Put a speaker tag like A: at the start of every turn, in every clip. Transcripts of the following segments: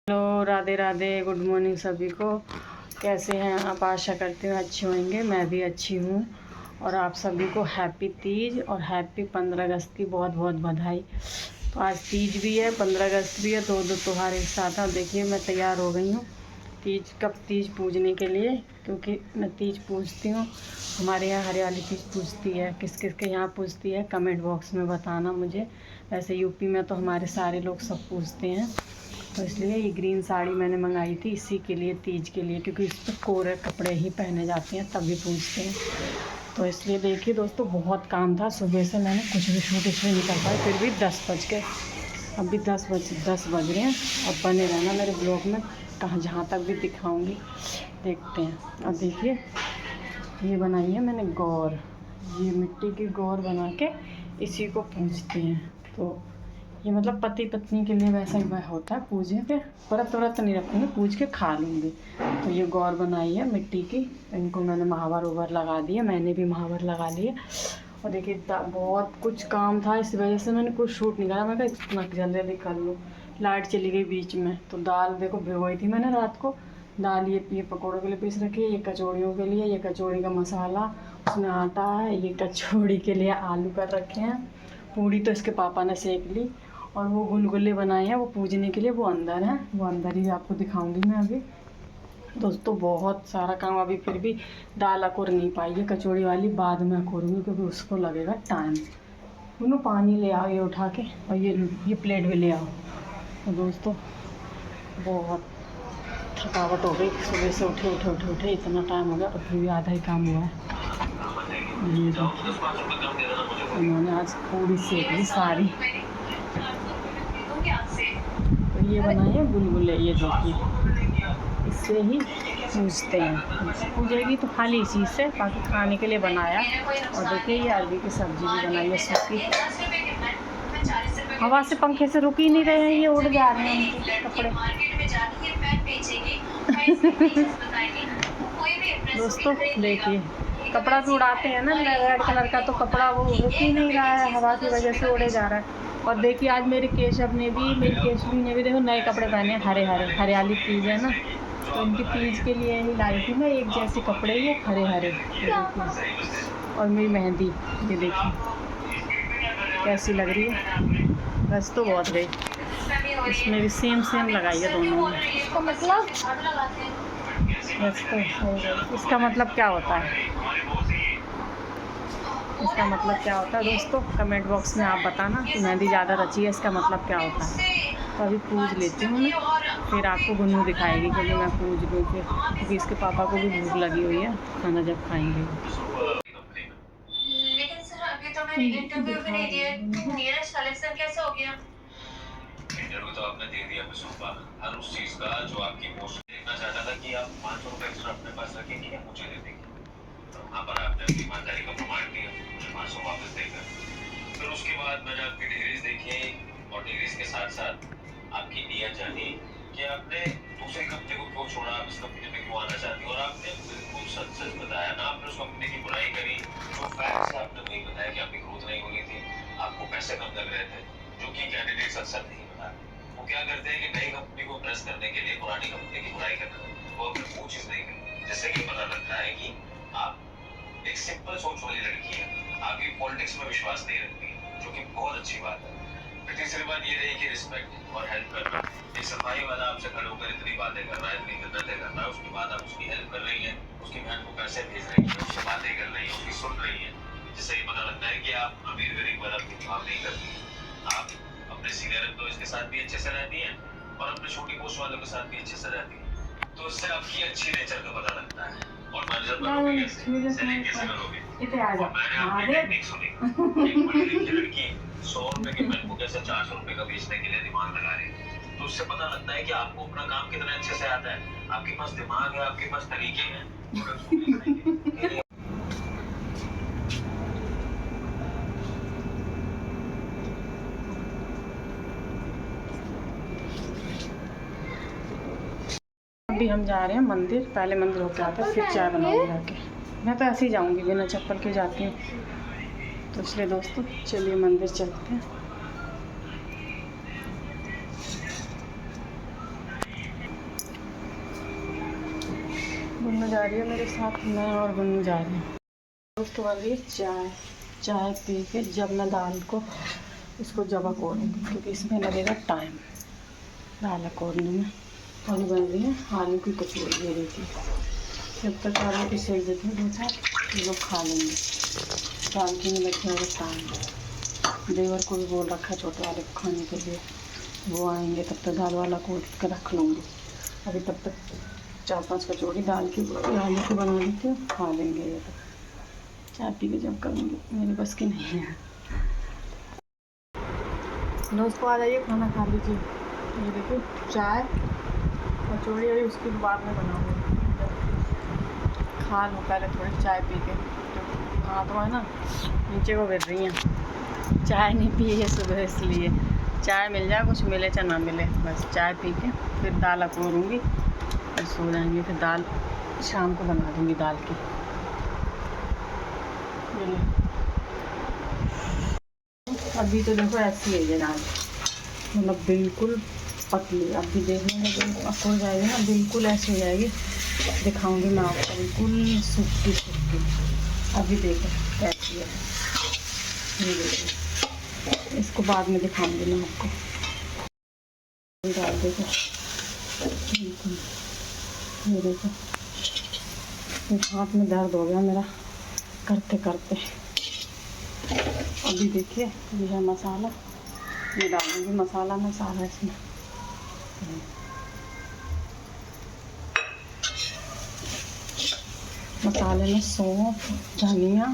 A: Hello, Radhe Radhe, good morning सभी को। कैसे हैं आप? आशा करती हूँ अच्छे होंगे। मैं भी अच्छी हूँ। और आप सभी को हैप्पी तीज और हैप्पी 15 अगस्त की बहुत बहुत बधाई। तो आज तीज भी है, 15 अगस्त भी है, दो त्यौहार एक साथ हैं। देखिए मैं तैयार हो गई हूँ तीज पूजने के लिए, क्योंकि मैं तीज पूजती हूँ। हमारे यहाँ हरियाली तीज पूजती है। किस किस के यहाँ पूजती है कमेंट बॉक्स में बताना मुझे। वैसे यूपी में तो हमारे सारे लोग सब पूजते हैं। तो इसलिए ये ग्रीन साड़ी मैंने मंगाई थी इसी के लिए, तीज के लिए, क्योंकि इस पर कोरे कपड़े ही पहने जाते हैं तभी पूजते हैं। तो इसलिए देखिए दोस्तों, बहुत काम था सुबह से, मैंने कुछ भी शूट इसमें नहीं कर पाई। फिर भी 10 बज गए, अभी 10 बज रहे हैं। और बने रहना मेरे ब्लॉग में, कहाँ जहाँ तक भी दिखाऊंगी, देखते हैं। अब देखिए ये बनाई है मैंने गौर, ये मिट्टी की गौर बना के इसी को पूजते हैं। तो ये मतलब पति पत्नी के लिए वैसा ही होता है, पूजे के व्रत व्रत नहीं रखूँगी, पूज के खा लूँगी। तो ये गौर बनाई है मिट्टी की, इनको मैंने महावर उवर लगा दिए, मैंने भी महावर लगा लिए। और देखिए बहुत कुछ काम था, इस वजह से मैंने कुछ शूट नहीं करा। मैं कहा इतना जल्दी जल्दी कर लूँ। लाइट चली गई बीच में, तो दाल देखो भिगोई थी मैंने रात को। दाल ये पकौड़ों के लिए पीस रखी है, ये कचौड़ियों के लिए, ये कचौड़ी का मसाला, उसमें आटा है, ये कचौड़ी के लिए आलू कर रखे हैं। पूड़ी तो इसके पापा ने सेक ली, और वो गुलगुले बनाए हैं वो पूजने के लिए, वो अंदर हैं, वो अंदर ही आपको दिखाऊंगी मैं अभी। दोस्तों बहुत सारा काम, अभी फिर भी दाल अकुर नहीं पाई है कचौड़ी वाली, बाद में अकुरूँगी क्योंकि उसको लगेगा टाइम। दोनों पानी ले आओ ये उठा के, और ये प्लेट भी ले आओ। तो दोस्तों बहुत थकावट हो गई, सुबह से उठे इतना टाइम हो गया, और फिर भी आधा ही काम हुआ है। ये देखिए उन्होंने आज पूरी सेक ली सारी। तो ये बनाए हैं गुलगुले, ये देखिए इससे ही पूजते हैं। पूजेगी तो खाली इसी से, बाकी खाने के लिए बनाया। और देखिए ये अरबी की सब्जी भी बनाई है सूखी। हवा से पंखे से रुक ही नहीं रहे हैं, ये उड़ जा रहे हैं उनके कपड़े। दोस्तों देखिए कपड़ा भी उड़ाते हैं ना रेड कलर का, तो कपड़ा वो रुक ही नहीं रहा है, हवा की वजह से उड़े जा रहा है। और देखिए आज मेरे केशव ने भी, मेरी केशवी ने भी देखो नए कपड़े पहने हैं, हरे हरे, हरियाली तीज है ना, तो इनकी तीज के लिए ही लाई थी मैं एक जैसे कपड़े, ये हरे हरे। और मेरी मेहंदी ये देखिए कैसी लग रही है, बस तो बहुत गई। इसमें भी सेम लगाई है दोनों में। इसका मतलब बस तो इसका मतलब क्या होता है, इसका मतलब क्या होता है दोस्तों कमेंट बॉक्स में आप बताना कि मेहंदी ज़्यादा रची है, इसका मतलब क्या होता है। तो अभी पूज लेती हूँ मैं, फिर आपको गुन्नू दिखाएगी, क्योंकि मैं पूज लूँ फिर, क्योंकि इसके पापा को भी भूख लगी हुई है, खाना जब खाएंगे।
B: लेकिन सर अभी तो मैंने इंटरव्यू भी नहीं दिया, मेरा सिलेक्शन कैसे हो गया? इंटरव्यू तो आपने दे दिया कुसुम्बा, हर उस चीज का जो आपकी पोस्ट देखना चाहता था कि आप 500 रुपए एक्स्ट्रा अपने पास रखेंगे या मुझे दे देंगे। तो वहाँ पर आपने अपनी ईमानदारी का प्रमाण दिया, मुझे 500 वापस देकर। फिर उसके बाद मैंने आपकी डिग्रीज देखी, और डिग्रीज के साथ साथ आपकी नीयत जानी कि आपने दूसरी कंपनी को क्यों छोड़ा, आप इस कंपनी में क्यों आना चाहती हो। और आपने बिल्कुल सच सच बताया ना, आपने उस कंपनी की बुराई करी, जो फैक्ट्स है आपने वही बताया कि आपकी ग्रोथ नहीं हो रही थी, आपको पैसे कम लग रहे थे, जो कि कैंडिडेट्स अक्सर नहीं बताते। वो क्या करते हैं कि नई कंपनी को प्रेस करने के लिए पुरानी कंपनी की बुराई करते हैं, वो अपने वो चीज नहीं करते। जिससे कि पता लगता है कि आप एक सिंपल सोच वाली लड़की है, आपकी पॉलिटिक्स में विश्वास नहीं रखती, जो कि बहुत अच्छी बात है। तीसरी बात ये रही कि रिस्पेक्ट और हेल्प करना। एक सफाई वाला आपसे खड़े होकर इतनी बातें कर रहा है, इतनी मिन्नतें कर रहा है, उसके बाद आप उसकी हेल्प कर रही हैं, उसकी बहन को पैसे भेज रही हैं, उससे बातें कर रही हैं, उसकी सुन रही हैं, जिससे ये पता लगता है कि आप अमीर गरीब वाला भेदभाव नहीं करती। आप अपने सीनियर एम्प्लॉइज के साथ भी अच्छे से रहती हैं, और अपने छोटी पोस्ट वालों के साथ भी अच्छे से रहती हैं। तो इससे आपकी अच्छी नेचर का पता लगता है। और मैनेजर बनोगे कैसे, सेलिंग कैसे करोगे, और मैंने आपकी टेक्निक सुनी। एक पढ़ी लिखी लड़की 100 रुपए के पेन को कैसे 400 रुपए का बेचने के लिए दिमाग लगा रही है। तो उससे पता लगता है कि आपको अपना काम कितना अच्छे से आता है, आपके पास दिमाग है, आपके पास तरीके हैं।
A: अभी हम जा रहे हैं मंदिर, पहले मंदिर होके आते हैं, फिर चाय बनाऊंगी जाके। मैं तो ऐसे ही जाऊंगी, बिना चप्पल के जाती हूँ। तो इसलिए दोस्तों चलिए मंदिर चलते हैं। गुन्नू जा रही है मेरे साथ, मैं और गुन्नू जा रही हूँ। दोस्तों बन रही है चाय। चाय पी के जब मैं दाल को इसको जब कोड़ूँगी, क्योंकि इसमें लगेगा टाइम दाल कोड़ने में। और बन रही है आलू की कचौड़ी दे रही थी। जब तक आलू की सेक देती हूँ 2-4 लोग खा लेंगे। दाल की में लगता है टाइम। देवर को भी बोल रखा है छोटे वाले को खाने के लिए, वो आएंगे तब तक दाल वाला कोट के रख लूँगी। अभी तब तक 4-5 कचौड़ी दाल की आलू की बना लेती हूँ, खा लेंगे ये तो। चाय पी के जब करूँगी, मेरे बस की नहीं है। दोस्तों आ जाइए, खाना खा लीजिए। ये देखिए चाय कचौड़ी, अभी उसके बाद में बनाऊँगी। खा लूँ पहले थोड़ी चाय पी के। हाँ तो है ना, नीचे को गिर रही हैं। चाय नहीं पी है सुबह, इसलिए चाय मिल जाए, कुछ मिले चाहे ना मिले, बस चाय पी के फिर दाल अकोरूँगी और सो जाएंगे। फिर दाल शाम को बना दूँगी दाल की। अभी तो देखो ऐसी है ये दाल, मतलब बिल्कुल पतली। अभी देखने में जब अकोड़ जाएगी ना, बिल्कुल ऐसी हो जाएगी। दिखाऊंगी मैं आपको, बिल्कुल सूखी सूखी। अभी देखो कैसी है, ये देखो, इसको बाद में दिखाऊंगी मैं आपको। दाल देखो बिल्कुल, ये देखो, हाथ में दर्द हो गया मेरा करते करते। अभी देखिए ये है मसाला, ये डालूंगी मसाला मैं सारा इसमें। मसाले में सौंफ, धनिया,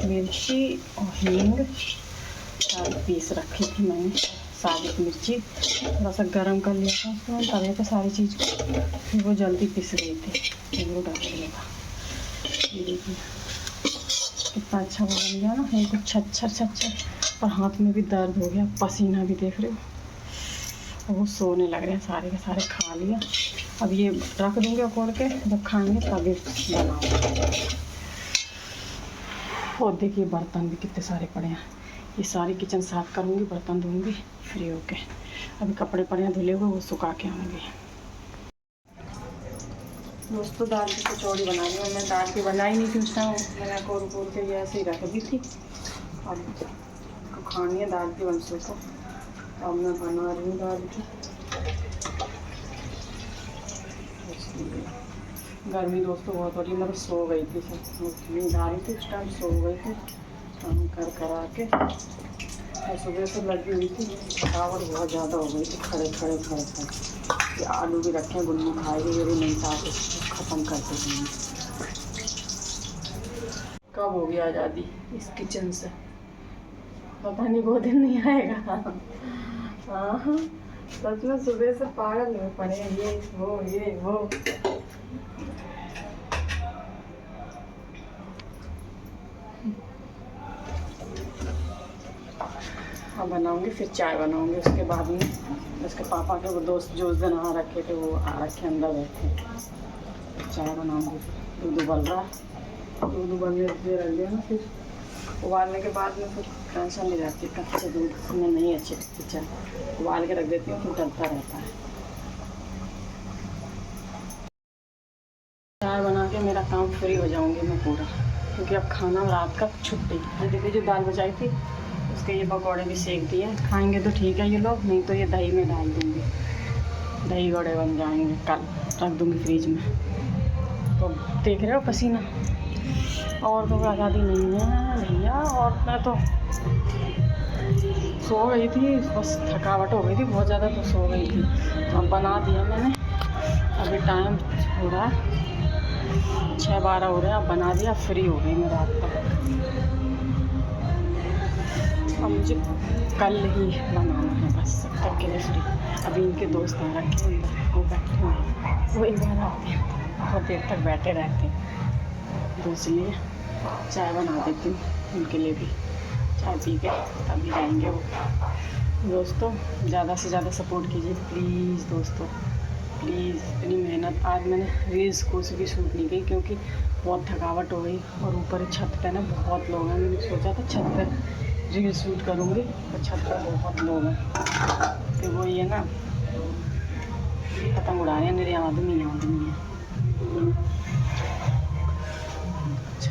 A: मिर्ची और हींग सारी पीस रखी थी मैंने। साबुत मिर्ची थोड़ा सा गरम कर लिया था उसको तवे पे सारी चीज़ को, फिर वो जल्दी पिस गई थी, वो डाल देगा। ये देखिए कितना अच्छा वो बन गया ना, एकदम छच्छर छच्छर। और हाथ में भी दर्द हो गया, पसीना भी देख रहे हो। वो सोने लग रहे हैं, सारे के सारे खा लिया। अब ये रख दूँगी अकोड़ के, जब खाएंगे तभी बनाऊँगी। और देखिए बर्तन भी कितने सारे पड़े हैं, ये सारी किचन साफ़ करूँगी, बर्तन धोऊँगी फ्री होके। अभी कपड़े पड़े हैं धुले हुए, वो सुखा के आऊँगी। दोस्तों दाल की कचौड़ी बना रही हूँ मैं। दाल की बनाई नहीं थी उस टाइम, मैंने अकोड़ के ये ऐसे ही रख दी थी। अब तो खानी है दाल की वंशों को, अब मैं बना रही हूँ दाल की। गर्मी दोस्तों बहुत हो रही है, मैं तो सो गई थी, सब नींद आ रही थी उस टाइम, सो गई थी काम कर करा के। और सुबह से लगी हुई थी, थकावट बहुत ज़्यादा हो गई थी, खड़े खड़े खड़े खड़े। ये आलू भी रखे हैं, गुन्नू खाएगी, ये भी नहीं साथ ख़त्म करते हैं। कब होगी आज़ादी इस किचन से, पता नहीं, वो दिन नहीं आएगा। हाँ सच में सुबह से पागल हुए पड़े, ये वो। हाँ बनाऊंगी, फिर चाय बनाऊंगी उसके बाद में। उसके पापा के वो दोस्त जो उस दिन आ रखे थे, वो आ रखे अंदर बैठे। चाय बनाऊंगी, दूध उबल रहा है, दूध उबलने रख दिया ना, फिर उबालने के बाद में फिर टेंशन नहीं रहती। कच्चे दूध में नहीं अच्छी लगती चाय, उबाल के रख देती हूँ, फिर डलता रहता है। चाय बना के मेरा काम फ्री हो जाऊंगी मैं पूरा, क्योंकि अब खाना रात का छुट्टी। ये देखिए जो दाल बचाई थी उसके ये पकौड़े भी सेक दिए, खाएंगे तो ठीक है ये लोग, नहीं तो ये दही में डाल दूँगी, दही बड़े बन जाएंगे। कल रख दूँगी फ्रिज में। तो देख रहे हो पसीना, और तो आज़ादी नहीं है भैया। और मैं तो सो गई थी, बस थकावट हो गई थी बहुत ज़्यादा, तो सो गई थी। तो अब बना दिया मैंने, अभी टाइम हो रहा है 6:12 हो रहे हैं। अब बना दिया, फ्री हो गई मैं रात तक। अब मुझे कल ही बनाना है बस, सब तक के लिए फ्री। अभी इनके दोस्त आ रखे हैं, वो बैठे हैं, वो एक बार आते हैं, बहुत देर तक बैठे रहते हैं, तो इसलिए चाय बना देती हूँ उनके लिए भी। चाय पी के तभी जाएंगे वो। दोस्तों ज़्यादा से ज़्यादा सपोर्ट कीजिए प्लीज़ दोस्तों, प्लीज़। इतनी मेहनत, आज मैंने रील्स कुछ भी शूट नहीं की क्योंकि बहुत थकावट हो गई। और ऊपर छत पे ना बहुत लोग हैं, मैंने सोचा था छत पे रील शूट करूँगी, तो छत पे बहुत लोग हैं। तो वो ये ना पतंग उड़ा रहे हैं, मेरे आदमी है।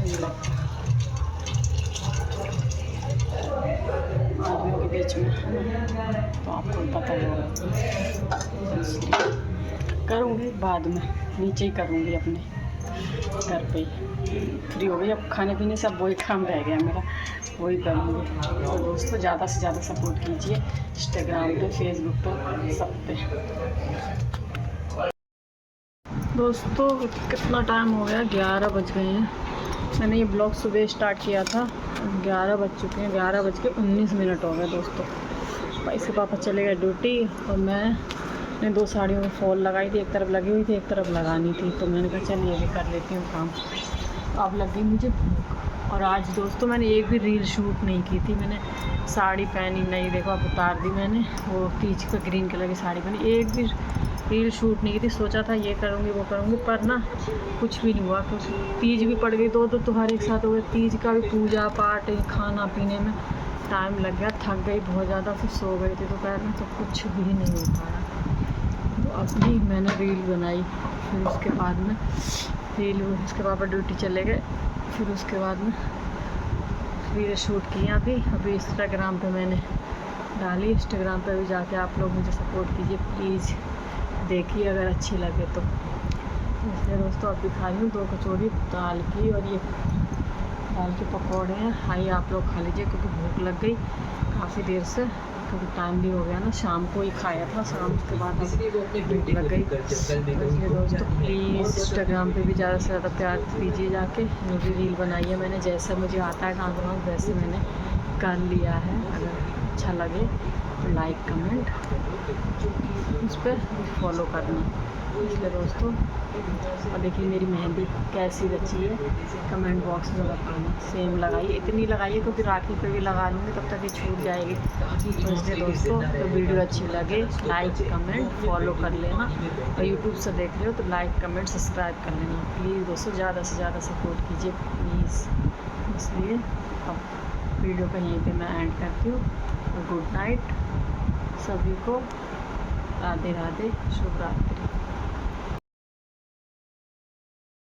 A: नहीं लगता आदमियों के बीच में, तो आपको पता होगा। इसलिए करूँगी बाद में, नीचे ही करूँगी अपने घर पे ही। फ्री हो गई अब, खाने पीने सब वही काम रह गया मेरा, वही करूँगी। तो दोस्तों ज़्यादा से ज़्यादा सपोर्ट कीजिए इंस्टाग्राम पे, फेसबुक पे, सब पे। दोस्तों कितना टाइम हो गया, 11 बज गए हैं। मैंने ये ब्लॉग सुबह स्टार्ट किया था, 11 बज चुके हैं, 11:19 हो गए दोस्तों। भाई से पापा चले गए ड्यूटी और मैंने 2 साड़ियों में फॉल लगाई थी, एक तरफ लगी हुई थी, एक तरफ लगानी थी, तो मैंने कहा चल ये भी कर लेती हूँ काम। तो अब लग गई मुझे भूख। और आज दोस्तों मैंने एक भी रील शूट नहीं की थी। मैंने साड़ी पहनी नहीं, देखो अब उतार दी मैंने, वो तीज का ग्रीन कलर की साड़ी पहनी, एक भी रील शूट नहीं की थी। सोचा था ये करूँगी वो करूँगी, पर ना कुछ भी नहीं हुआ, क्योंकि तीज भी पड़ गई, 2 त्योहार एक साथ हो गए। तीज का भी पूजा पाठ, खाना पीने में टाइम लग गया, थक गई बहुत ज़्यादा, फिर सो गई थी दोपहर में, तो कुछ भी नहीं हो पाया। तो अब भी मैंने रील बनाई, फिर उसके बाद में रील, उसके पापा ड्यूटी चले गए, फिर उसके बाद में रील शूट किया। अभी इंस्टाग्राम पे मैंने डाली, इंस्टाग्राम पे भी जाके आप लोग मुझे सपोर्ट कीजिए प्लीज़, देखिए अगर अच्छी लगे तो। इसलिए दोस्तों अब दिखा रही हूँ 2 कचौरी दाल की, और ये दाल के पकौड़े हैं। हाई आप लोग खा लीजिए, क्योंकि भूख लग गई काफ़ी देर से, क्योंकि टाइम भी हो गया ना, शाम को ही खाया था, शाम के बाद भूख लग गई। तो इसलिए दोस्तों प्लीज़ इंस्टाग्राम पे भी ज़्यादा से ज़्यादा प्यार दीजिए जाके। मुझे रील बनाई है मैंने, जैसा मुझे आता है काम वैसे मैंने कर लिया है। अगर अच्छा लगे तो लाइक कमेंट उस पर फॉलो करना। इसलिए दोस्तों और देखिए मेरी मेहंदी कैसी रची है, कमेंट बॉक्स में बताना। सेम लगाइए, इतनी लगाइए क्योंकि राखी पे भी लगा लूँगी, तब तक ये छूट जाएगी। तो इसलिए दोस्तों तो वीडियो अच्छी लगे लाइक कमेंट फॉलो कर लेना, और यूट्यूब से देख रहे हो तो लाइक कमेंट सब्सक्राइब कर लेना प्लीज़ दोस्तों। ज़्यादा से ज़्यादा सपोर्ट कीजिए प्लीज़। इसलिए अब वीडियो को यहीं पे मैं एंड करती हूँ। गुड नाइट सभी को, राधे राधे, शुभ रात्रि।